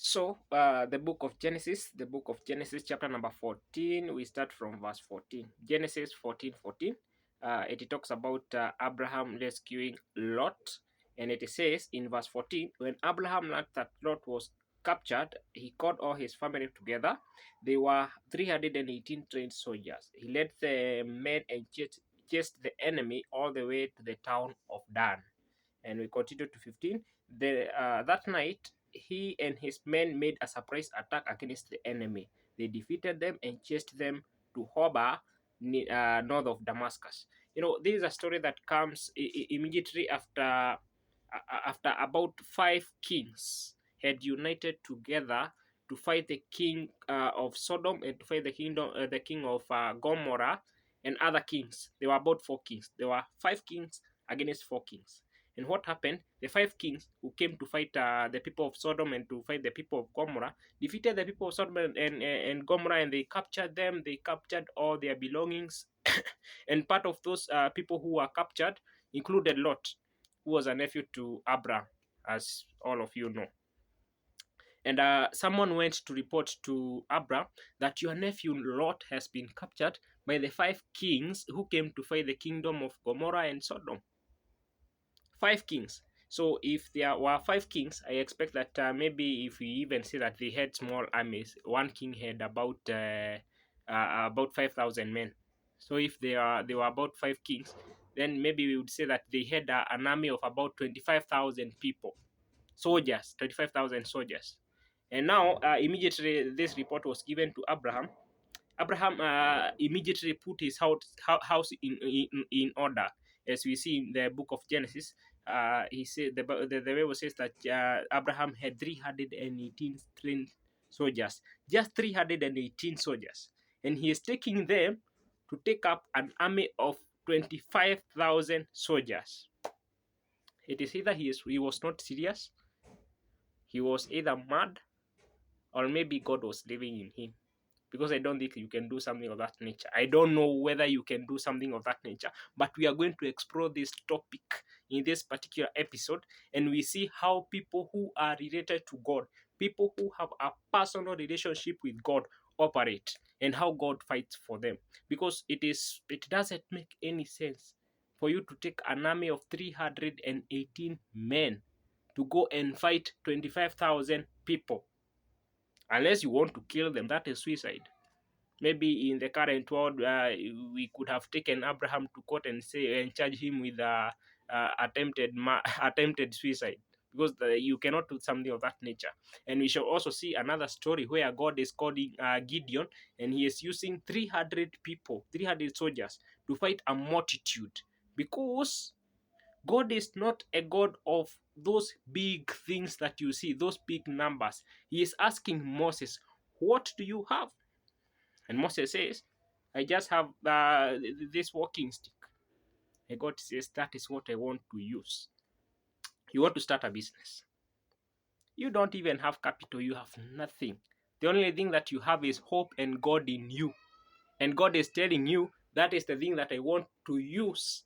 So, the book of Genesis, chapter number 14, we start from verse 14. Genesis 14:14. It talks about Abraham rescuing Lot, and it says in verse 14, when Abraham learned that Lot was captured, he called all his family together. They were 318 trained soldiers. He led the men and chased the enemy all the way to the town of Dan. And we continue to 15. That night, he and his men made a surprise attack against the enemy. They defeated them and chased them to Hobah, north of Damascus. You know, this is a story that comes immediately after about 5 kings had united together to fight the king of Sodom and to fight the king of Gomorrah and other kings. There were about 4 kings. There were 5 kings against 4 kings. And what happened? The 5 kings who came to fight the people of Sodom and to fight the people of Gomorrah defeated the people of Sodom and Gomorrah, and they captured them. They captured all their belongings. And part of those people who were captured included Lot, who was a nephew to Abraham, as all of you know. And someone went to report to Abraham that your nephew Lot has been captured by the 5 kings who came to fight the kingdom of Gomorrah and Sodom. 5 kings. So if there were 5 kings, I expect that maybe if we even say that they had small armies, one king had about 5,000 men. So if there were about 5 kings, then maybe we would say that they had an army of about 25,000 people, soldiers, 25,000 soldiers. And now immediately this report was given to Abraham. Abraham immediately put his house in order. As we see in the book of Genesis, he said the Bible says that Abraham had 318 trained soldiers, just 318 soldiers, and he is taking them to take up an army of 25,000 soldiers. It is either he was not serious, he was either mad, or maybe God was living in him. Because I don't think you can do something of that nature. I don't know whether you can do something of that nature, but we are going to explore this topic in this particular episode, and we see how people who are related to God, people who have a personal relationship with God, operate, and how God fights for them. Because it doesn't make any sense for you to take an army of 318 men to go and fight 25,000 people. Unless you want to kill them, that is suicide. Maybe in the current world, we could have taken Abraham to court and charge him with attempted suicide, because you cannot do something of that nature. And we shall also see another story where God is calling Gideon, and he is using 300 people, 300 soldiers to fight a multitude, because God is not a God of those big things that you see, those big numbers. He is asking Moses, what do you have? And Moses says, I just have this walking stick. And God says, that is what I want to use. You want to start a business. You don't even have capital, you have nothing. The only thing that you have is hope and God in you. And God is telling you, that is the thing that I want to use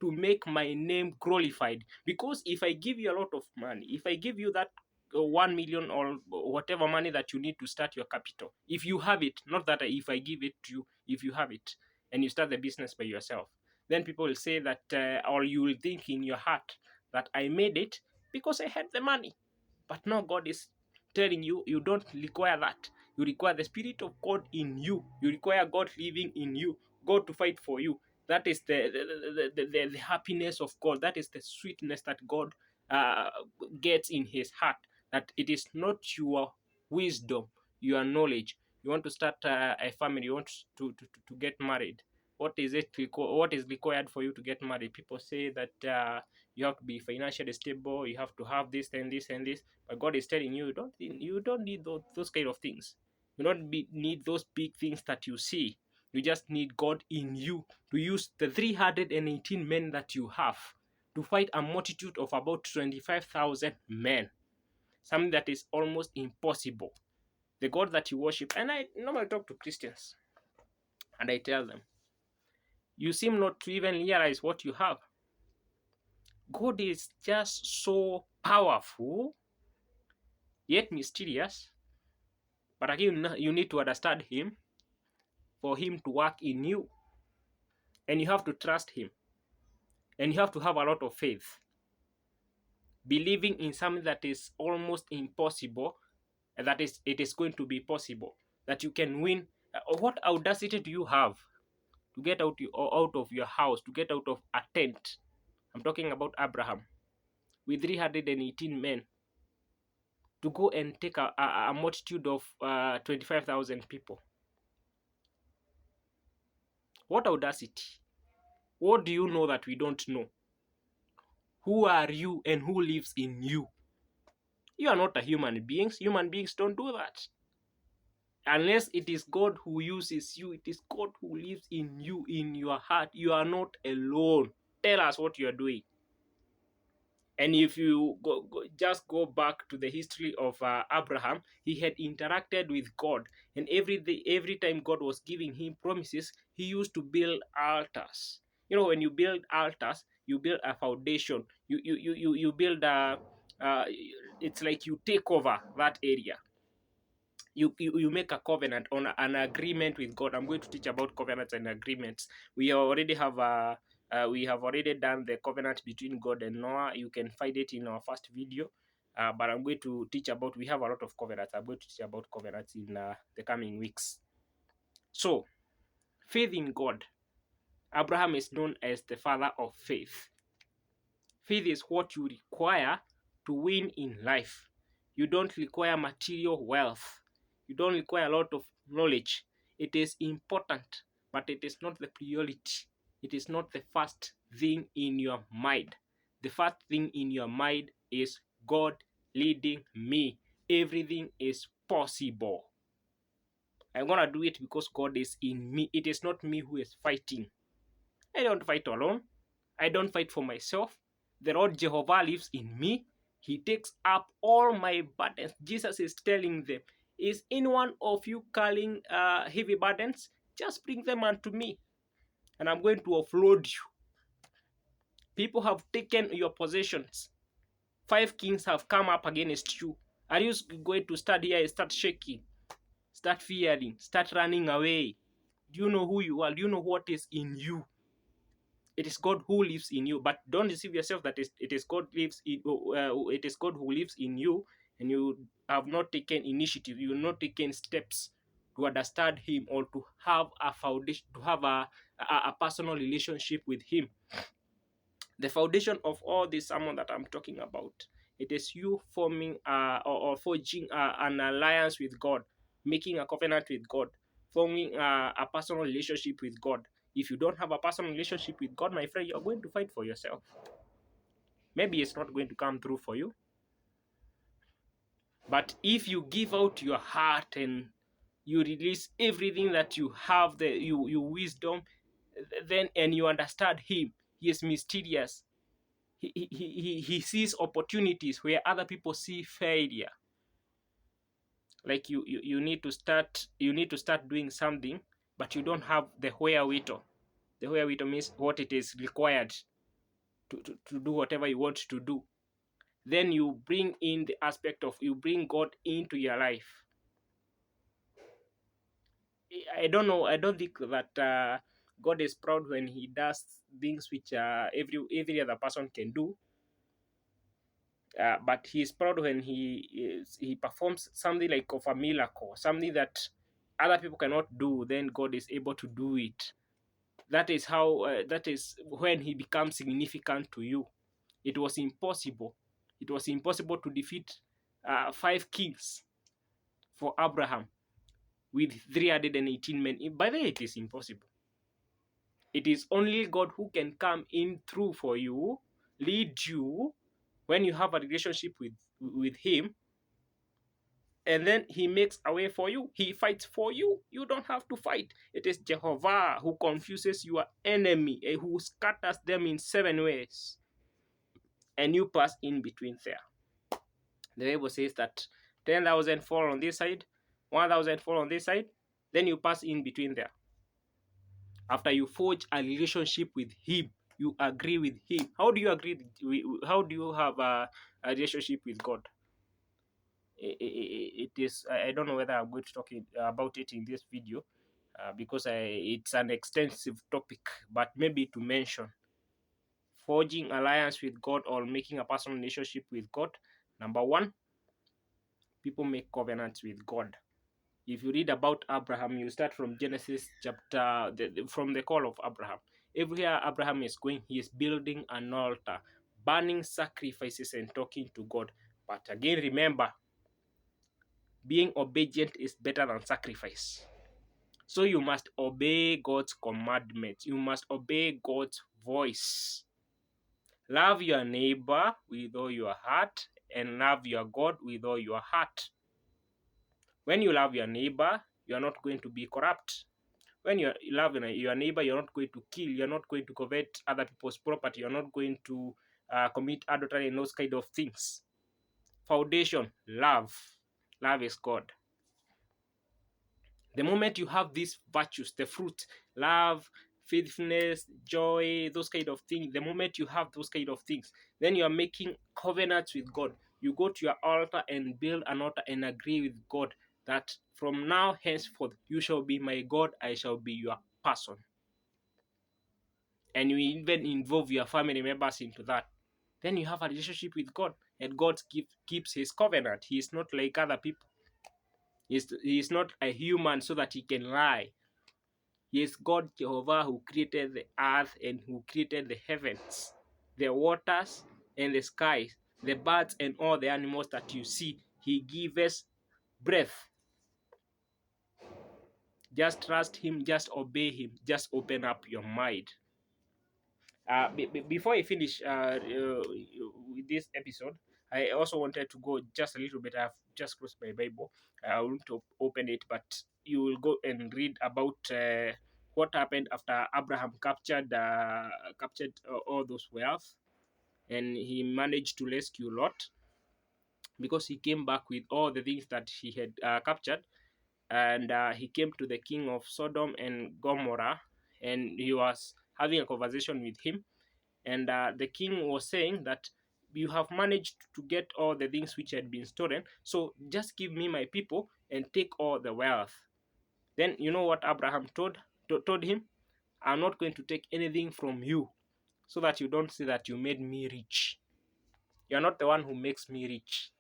to make my name glorified. Because if I give you a lot of money, if I give you that 1 million or whatever money that you need to start your capital, if you have it, not that if I give it to you, if you have it and you start the business by yourself, then people will say that, or you will think in your heart that I made it because I had the money. But now God is telling you, you don't require that. You require the Spirit of God in you. You require God living in you, God to fight for you. That is the happiness of God. That is the sweetness that God gets in his heart. That it is not your wisdom, your knowledge. You want to start a family, you want to get married. What is required for you to get married? People say that you have to be financially stable, you have to have this and this and this. But God is telling you, you don't need those kind of things. You don't need those big things that you see. You just need God in you to use the 318 men that you have to fight a multitude of about 25,000 men. Something that is almost impossible. The God that you worship, and I normally talk to Christians, and I tell them, you seem not to even realize what you have. God is just so powerful yet mysterious, but again, you need to understand him for him to work in you. And you have to trust him. And you have to have a lot of faith. Believing in something that is almost impossible, and that is it is going to be possible. That you can win. What audacity do you have to get out of your house, to get out of a tent? I'm talking about Abraham with 318 men to go and take a multitude of 25,000 people. What audacity? What do you know that we don't know? Who are you and who lives in you? You are not a human being. Human beings don't do that. Unless it is God who uses you, it is God who lives in you, in your heart. You are not alone. Tell us what you are doing. And if you just go back to the history of Abraham, he had interacted with God, and every time God was giving him promises, he used to build altars. You know, when you build altars, you build a foundation. You build a. It's like you take over that area. You make a covenant on an agreement with God. I'm going to teach about covenants and agreements. We already have we have already done the covenant between God and Noah. You can find it in our first video. But I'm going to teach about, we have a lot of covenants. I'm going to teach about covenants in the coming weeks. So, faith in God. Abraham is known as the father of faith. Faith is what you require to win in life. You don't require material wealth. You don't require a lot of knowledge. It is important, but it is not the priority. It is not the first thing in your mind. The first thing in your mind is God leading me. Everything is possible. I'm going to do it because God is in me. It is not me who is fighting. I don't fight alone. I don't fight for myself. The Lord Jehovah lives in me. He takes up all my burdens. Jesus is telling them, is any one of you carrying heavy burdens? Just bring them unto me, and I'm going to offload you. People have taken your possessions. 5 kings have come up against you. Are you going to start here and start shaking, start fearing, start running away? Do you know who you are? Do you know what is in you? It is God who lives in you, but don't deceive yourself that it is God lives in. It is God who lives in you, and you have not taken initiative. You have not taken steps to understand Him or to have a foundation, to have a personal relationship with Him. The foundation of all this sermon that I'm talking about, it is you forming or forging an alliance with God, making a covenant with God, forming a personal relationship with God. If you don't have a personal relationship with God, my friend, you're going to fight for yourself. Maybe it's not going to come through for you. But if you give out your heart and you release everything that you have, your wisdom, then and you understand Him, He is mysterious. He sees opportunities where other people see failure. Like you need to start doing something, but you don't have the wherewithal. The wherewithal means what it is required to do whatever you want to do. Then you bring in the aspect of, you bring God into your life. I don't know. I don't think that God is proud when He does things which every other person can do. But He is proud when he performs something like of a miracle, something that other people cannot do. Then God is able to do it. That is how. That is when He becomes significant to you. It was impossible. It was impossible to defeat 5 kings for Abraham with 318 men. By the way, it is impossible. It is only God who can come in through for you, lead you when you have a relationship with Him, and then He makes a way for you. He fights for you. You don't have to fight. It is Jehovah who confuses your enemy and who scatters them in 7 ways, and you pass in between there. The Bible says that 10,000 fall on this side, 1,000 fall on this side, then you pass in between there. After you forge a relationship with Him, you agree with Him. How do you agree? How do you have a relationship with God? it is, I don't know whether I'm going to talk about it in this video, because it's an extensive topic, but maybe to mention forging alliance with God or making a personal relationship with God. Number one, people make covenants with God. If you read about Abraham, you start from Genesis chapter, from the call of Abraham. Everywhere Abraham is going, he is building an altar, burning sacrifices and talking to God. But again, remember, being obedient is better than sacrifice. So you must obey God's commandments. You must obey God's voice. Love your neighbor with all your heart and love your God with all your heart. When you love your neighbor, you are not going to be corrupt. When you love your neighbor, you're not going to kill, you're not going to covet other people's property, you're not going to commit adultery and those kind of things. Foundation, love. Love is God. The moment you have these virtues, the fruit, love, faithfulness, joy, those kind of things, the moment you have those kind of things, then you are making covenants with God. You go to your altar and build an altar and agree with God that from now henceforth you shall be my God, I shall be your person. And you even involve your family members into that. Then you have a relationship with God, and God keeps his covenant. He is not like other people. He is not a human so that he can lie. He is God Jehovah who created the earth and who created the heavens, the waters and the skies, the birds and all the animals that you see. He gives us breath. Just trust him, just obey him, just open up your mind. Before I finish with this episode, I also wanted to go just a little bit. I've just closed my Bible. I want to open it, but you will go and read about what happened after Abraham captured all those wealth, and he managed to rescue Lot because he came back with all the things that he had captured, and he came to the king of Sodom and Gomorrah, and he was having a conversation with him. And the king was saying that you have managed to get all the things which had been stolen, so just give me my people and take all the wealth. Then you know what Abraham told him? I'm not going to take anything from you, so that you don't say that you made me rich. You're not the one who makes me rich.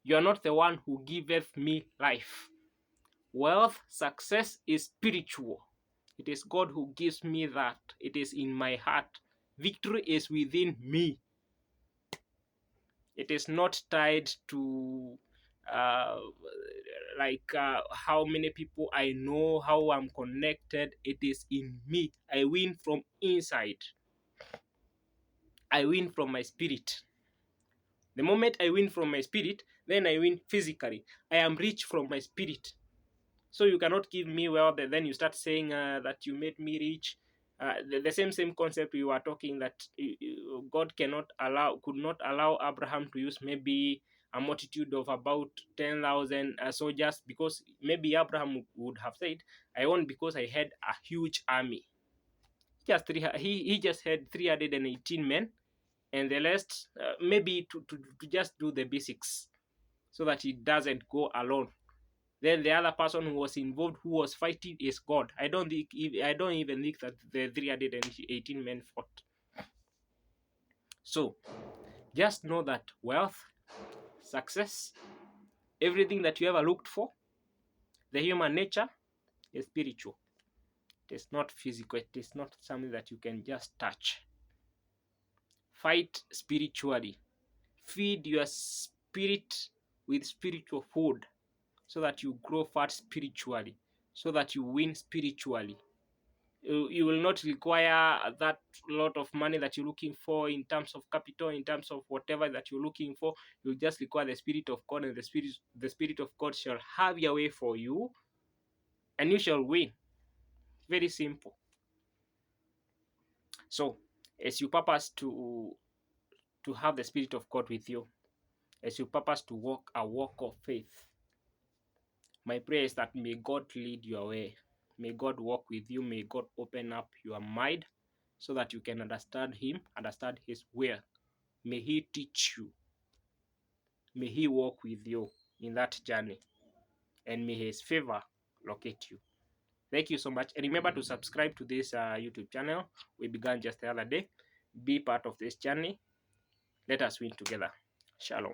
You're not the one who giveth me life. Wealth, success is spiritual. It is God who gives me that. It is in my heart. Victory is within me. It is not tied to uh, how many people I know, how I'm connected. It is in me. I win from inside. I win from my spirit. The moment I win from my spirit, then I win physically. I am rich from my spirit. So you cannot give me wealth and then you start saying that you made me rich. The same concept we were talking, that God could not allow Abraham to use maybe a multitude of about 10,000 soldiers, because maybe Abraham would have said, I won because I had a huge army. He just had 318 men, and the rest maybe to just do the basics so that he doesn't go alone. Then the other person who was involved, who was fighting, is God. I don't even think that the 318 men fought. So just know that wealth, success, everything that you ever looked for, the human nature is spiritual. It is not physical. It is not something that you can just touch. Fight spiritually. Feed your spirit with spiritual food so that you grow fat spiritually, so that you win spiritually. You will not require that lot of money that you're looking for in terms of capital, in terms of whatever that you're looking for. You just require the Spirit of God, and the Spirit of God shall have your way for you, and you shall win. Very simple. So, as you purpose to have the Spirit of God with you, as you purpose to walk a walk of faith, my prayer is that may God lead your way. May God walk with you. May God open up your mind so that you can understand Him, understand His will. May He teach you. May He walk with you in that journey, and may His favor locate you. Thank you so much. And remember to subscribe to this YouTube channel. We began just the other day. Be part of this journey. Let us win together. Shalom.